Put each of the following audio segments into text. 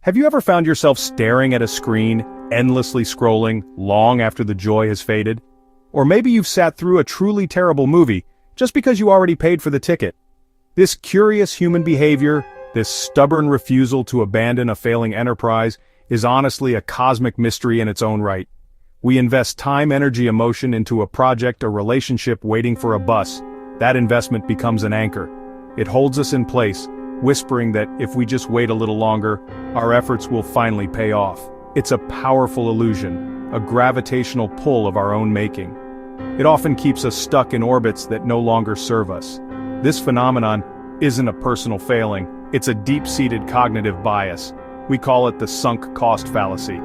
Have you ever found yourself staring at a screen, endlessly scrolling, long after the joy has faded? Or maybe you've sat through a truly terrible movie, just because you already paid for the ticket. This curious human behavior, this stubborn refusal to abandon a failing enterprise, is honestly a cosmic mystery in its own right. We invest time, energy, emotion into a project or relationship waiting for a bus. That investment becomes an anchor. It holds us in place, whispering that if we just wait a little longer, our efforts will finally pay off. It's a powerful illusion, a gravitational pull of our own making. It often keeps us stuck in orbits that no longer serve us. This phenomenon isn't a personal failing, it's a deep-seated cognitive bias. We call it the sunk cost fallacy.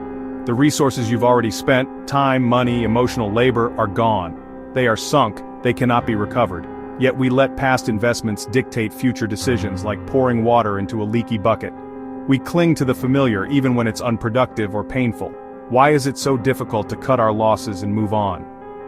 The resources you've already spent, time, money, emotional labor, are gone. They are sunk, they cannot be recovered. Yet we let past investments dictate future decisions like pouring water into a leaky bucket. We cling to the familiar even when it's unproductive or painful. Why is it so difficult to cut our losses and move on?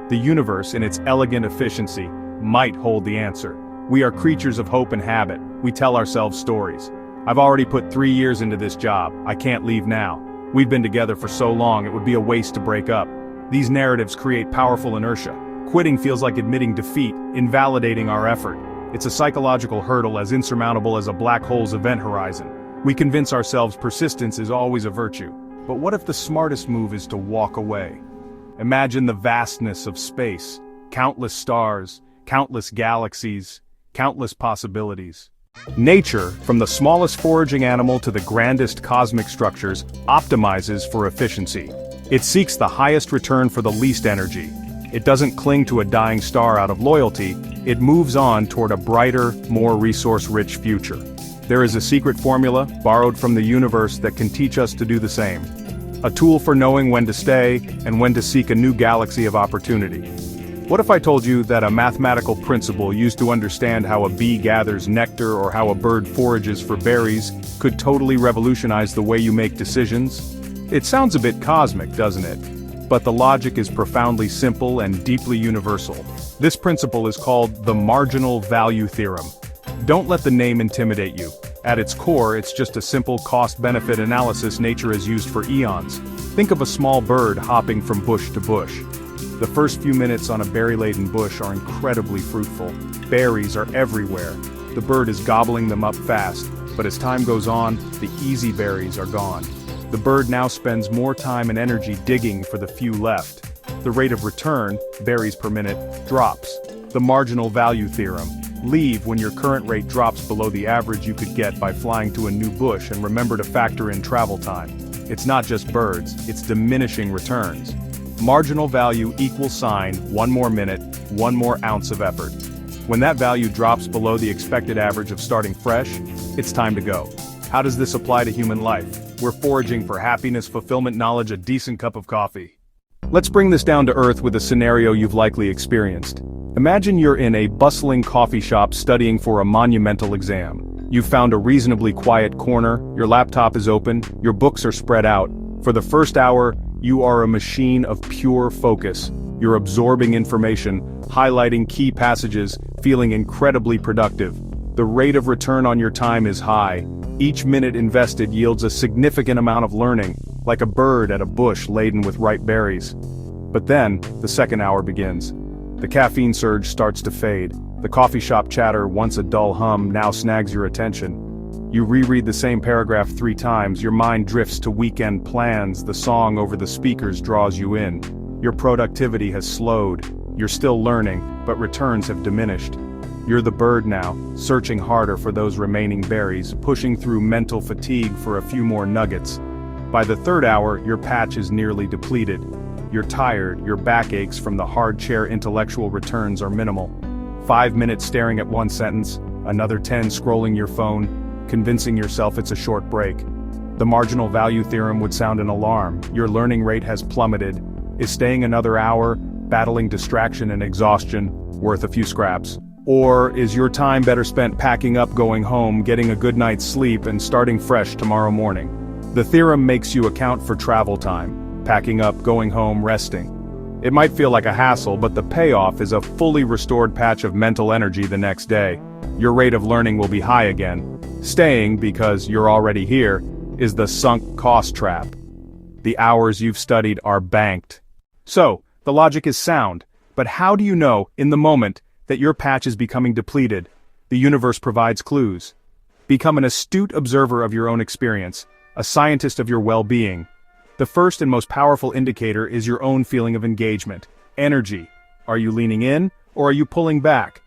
The universe, in its elegant efficiency, might hold the answer. We are creatures of hope and habit. We tell ourselves stories. I've already put 3 years into this job. I can't leave now. We've been together for so long it would be a waste to break up. These narratives create powerful inertia. Quitting feels like admitting defeat, invalidating our effort. It's a psychological hurdle as insurmountable as a black hole's event horizon. We convince ourselves persistence is always a virtue. But what if the smartest move is to walk away? Imagine the vastness of space, countless stars, countless galaxies, countless possibilities. Nature, from the smallest foraging animal to the grandest cosmic structures, optimizes for efficiency. It seeks the highest return for the least energy. It doesn't cling to a dying star out of loyalty, it moves on toward a brighter, more resource-rich future. There is a secret formula, borrowed from the universe, that can teach us to do the same. A tool for knowing when to stay and when to seek a new galaxy of opportunity. What if I told you that a mathematical principle used to understand how a bee gathers nectar or how a bird forages for berries could totally revolutionize the way you make decisions? It sounds a bit cosmic, doesn't it? But the logic is profoundly simple and deeply universal. This principle is called the marginal value theorem. Don't let the name intimidate you. At its core, it's just a simple cost-benefit analysis nature has used for eons. Think of a small bird hopping from bush to bush. The first few minutes on a berry-laden bush are incredibly fruitful. Berries are everywhere. The bird is gobbling them up fast, but as time goes on, the easy berries are gone. The bird now spends more time and energy digging for the few left. The rate of return, berries per minute, drops. The marginal value theorem. Leave when your current rate drops below the average you could get by flying to a new bush, and remember to factor in travel time. It's not just birds, it's diminishing returns. Marginal value equals sign, 1 more minute, 1 more ounce of effort. When that value drops below the expected average of starting fresh, it's time to go. How does this apply to human life? We're foraging for happiness, fulfillment, knowledge, a decent cup of coffee. Let's bring this down to earth with a scenario you've likely experienced. Imagine you're in a bustling coffee shop studying for a monumental exam. You've found a reasonably quiet corner, your laptop is open, your books are spread out. For the first hour, you are a machine of pure focus. You're absorbing information, highlighting key passages, feeling incredibly productive. The rate of return on your time is high. Each minute invested yields a significant amount of learning, like a bird at a bush laden with ripe berries. But then, the second hour begins. The caffeine surge starts to fade. The coffee shop chatter, once a dull hum, now snags your attention. You reread the same paragraph 3 times, your mind drifts to weekend plans, the song over the speakers draws you in. Your productivity has slowed. You're still learning, but returns have diminished. You're the bird now, searching harder for those remaining berries, pushing through mental fatigue for a few more nuggets. By the third hour, your patch is nearly depleted. You're tired, your back aches from the hard chair, intellectual returns are minimal. 5 minutes staring at one sentence, another 10 scrolling your phone, convincing yourself it's a short break. The marginal value theorem would sound an alarm. Your learning rate has plummeted. Is staying another hour, battling distraction and exhaustion, worth a few scraps? Or is your time better spent packing up, going home, getting a good night's sleep, and starting fresh tomorrow morning? The theorem makes you account for travel time, packing up, going home, resting. It might feel like a hassle, but the payoff is a fully restored patch of mental energy the next day. Your rate of learning will be high again. Staying, because you're already here, is the sunk cost trap. The hours you've studied are banked. So, the logic is sound, but how do you know, in the moment, that your patch is becoming depleted? The universe provides clues. Become an astute observer of your own experience, a scientist of your well-being. The first and most powerful indicator is your own feeling of engagement, energy. Are you leaning in, or are you pulling back?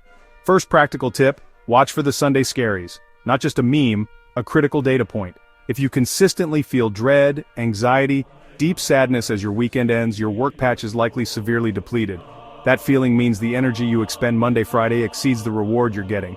First practical tip, watch for the Sunday scaries. Not just a meme, a critical data point. If you consistently feel dread, anxiety, deep sadness as your weekend ends, your work patch is likely severely depleted. That feeling means the energy you expend Monday, Friday exceeds the reward you're getting.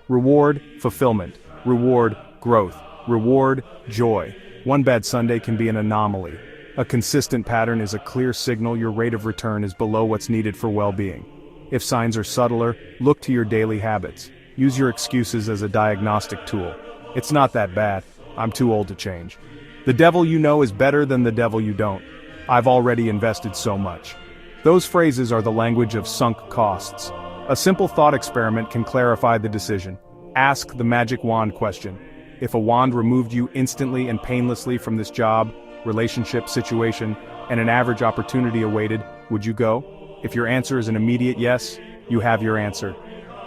Reward, fulfillment. Reward, growth. Reward, joy. One bad Sunday can be an anomaly. A consistent pattern is a clear signal your rate of return is below what's needed for well-being. If signs are subtler, look to your daily habits. Use your excuses as a diagnostic tool. It's not that bad. I'm too old to change. The devil you know is better than the devil you don't. I've already invested so much. Those phrases are the language of sunk costs. A simple thought experiment can clarify the decision. Ask the magic wand question. If a wand removed you instantly and painlessly from this job, relationship, situation, and an average opportunity awaited, would you go? If your answer is an immediate yes, you have your answer.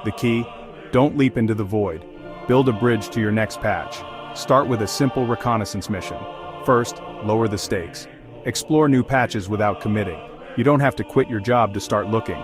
The key? Don't leap into the void. Build a bridge to your next patch. Start with a simple reconnaissance mission. First, lower the stakes. Explore new patches without committing. You don't have to quit your job to start looking.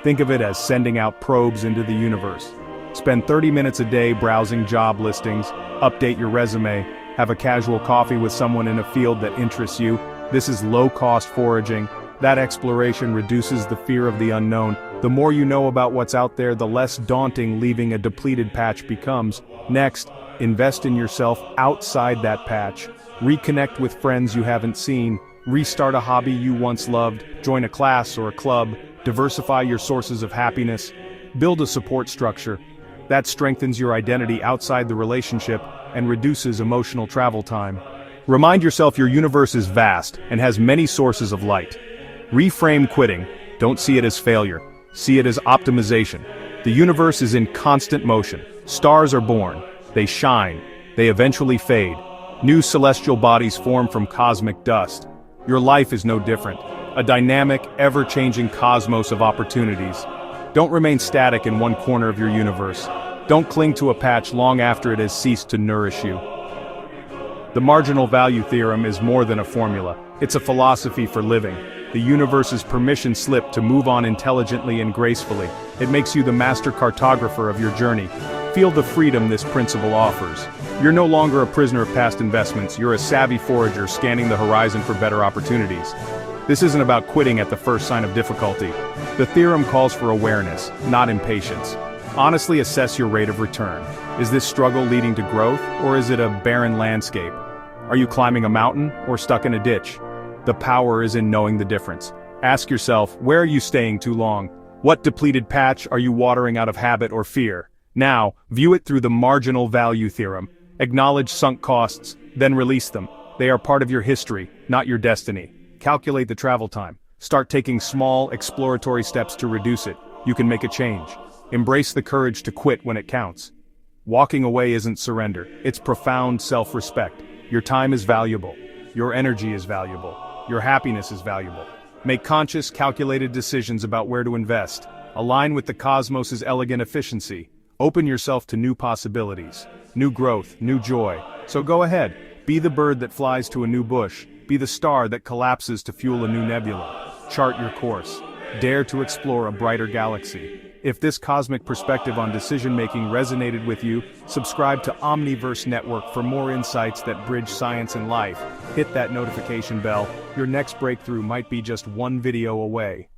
Think of it as sending out probes into the universe. Spend 30 minutes a day browsing job listings, update your resume, have a casual coffee with someone in a field that interests you. This is low-cost foraging. That exploration reduces the fear of the unknown. The more you know about what's out there, the less daunting leaving a depleted patch becomes. Next, invest in yourself outside that patch. Reconnect with friends you haven't seen. Restart a hobby you once loved. Join a class or a club. Diversify your sources of happiness. Build a support structure. That strengthens your identity outside the relationship and reduces emotional travel time. Remind yourself your universe is vast and has many sources of light. Reframe quitting. Don't see it as failure. See it as optimization. The universe is in constant motion. Stars are born. They shine. They eventually fade. New celestial bodies form from cosmic dust. Your life is no different. A dynamic, ever-changing cosmos of opportunities. Don't remain static in one corner of your universe. Don't cling to a patch long after it has ceased to nourish you. The marginal value theorem is more than a formula. It's a philosophy for living. The universe's permission slip to move on intelligently and gracefully. It makes you the master cartographer of your journey. Feel the freedom this principle offers. You're no longer a prisoner of past investments. You're a savvy forager scanning the horizon for better opportunities. This isn't about quitting at the first sign of difficulty. The theorem calls for awareness, not impatience. Honestly assess your rate of return. Is this struggle leading to growth, or is it a barren landscape? Are you climbing a mountain, or stuck in a ditch? The power is in knowing the difference. Ask yourself, where are you staying too long? What depleted patch are you watering out of habit or fear? Now, view it through the marginal value theorem. Acknowledge sunk costs, then release them. They are part of your history, not your destiny. Calculate the travel time. Start taking small, exploratory steps to reduce it. You can make a change. Embrace the courage to quit when it counts. Walking away isn't surrender. It's profound self-respect. Your time is valuable. Your energy is valuable. Your happiness is valuable. Make conscious, calculated decisions about where to invest. Align with the cosmos's elegant efficiency. Open yourself to new possibilities, new growth, new joy. So go ahead. Be the bird that flies to a new bush. Be the star that collapses to fuel a new nebula. Chart your course. Dare to explore a brighter galaxy. If this cosmic perspective on decision-making resonated with you, subscribe to Omniverse Network for more insights that bridge science and life. Hit that notification bell. Your next breakthrough might be just one video away.